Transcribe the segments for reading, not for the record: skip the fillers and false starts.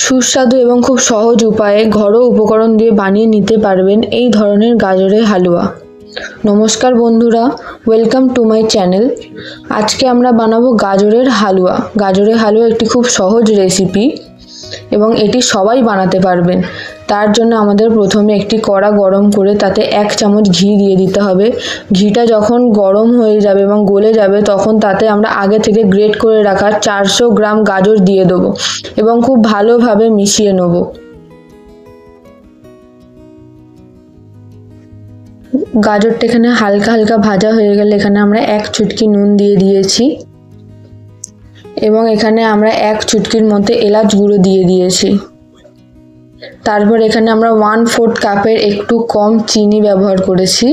সুস্বাদু এবং খুব সহজ উপায়ে ঘরোয়া উপকরণ দিয়ে বানিয়ে নিতে পারবেন এই ধরনের গাজরের হালুয়া। নমস্কার বন্ধুরা, ওয়েলকাম টু মাই চ্যানেল। আজকে আমরা বানাবো গাজরের হালুয়া। গাজরের হালুয়া একটি খুব সহজ রেসিপি এবং এটি সবাই বানাতে পারবেন। তার জন্য আমাদের প্রথমে একটি কড়া গরম করে তাতে 1 চামচ ঘি দিয়ে দিতে হবে। ঘিটা যখন গরম হয়ে যাবে এবং গলে যাবে তখন তাতে আমরা আগে থেকে গ্রেট করে রাখা 400 গ্রাম গাজর দিয়ে দেবো এবং খুব ভালোভাবে মিশিয়ে নেব। গাজরটা এখানে হালকা হালকা ভাজা হয়ে গেলে এখানে আমরা 1 চুটকি নুন দিয়ে দিয়েছি এবং এখানে আমরা 1 চুটকির মধ্যে এলাচ গুঁড়ো দিয়ে দিয়েছি। তারপর এখানে আমরা 1/4 কাপের একটু কম চিনি ব্যবহার করেছি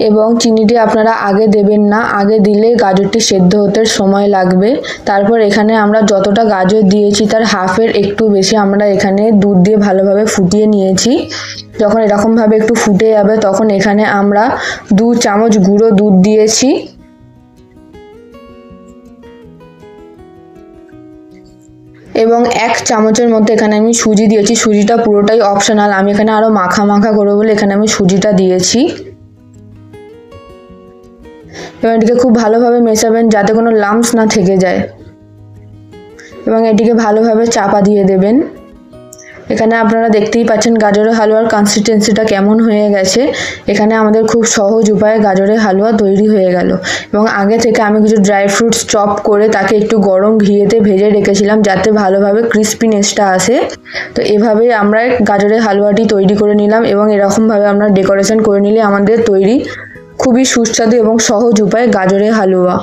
এবং চিনিটি আপনারা আগে দেবেন না, আগে দিলে গাজরটি সেদ্ধ হতে সময় লাগবে। তারপর এখানে আমরা যতটা গাজর দিয়েছি তার হাফের একটু বেশি আমরা এখানে দুধ দিয়ে ভালোভাবে ফুটিয়ে নিয়েছি। যখন এরকমভাবে একটু ফুটে যাবে তখন এখানে আমরা 2 চামচ গুঁড়ো দুধ দিয়েছি এবং 1 চামচের মধ্যে এখানে আমি সুজি দিয়েছি। সুজিটা পুরোটাই অপশনাল, আমি এখানে আরো মাখা মাখা করবো বলে এখানে আমি সুজিটা দিয়েছি। এবং এটিকে খুব ভালোভাবে মেশাবেন যাতে কোনো লাম্পস না থেকে যায় এবং এটিকে ভালোভাবে চাপা দিয়ে দেবেন। এখানে আপনারা দেখতেই পাচ্ছেন গাজরের হালুয়ার কনসিস্টেন্সিটা কেমন হয়ে গেছে। এখানে আমাদের খুব সহজ উপায়ে গাজরের হালুয়া তৈরি হয়ে গেল এবং আগে থেকে আমি কিছু ড্রাই ফ্রুটস চপ করে তাকে একটু গরম ঘিয়েতে ভেজে রেখেছিলাম যাতে ভালোভাবে ক্রিস্পিনেসটা আসে। তো এভাবেই আমরা গাজরের হালুয়াটি তৈরি করে নিলাম এবং এরকমভাবে আমরা ডেকোরেশন করে নিলে আমাদের তৈরি খুবই সুস্বাদু এবং সহজ উপায়ে গাজরের হালুয়া।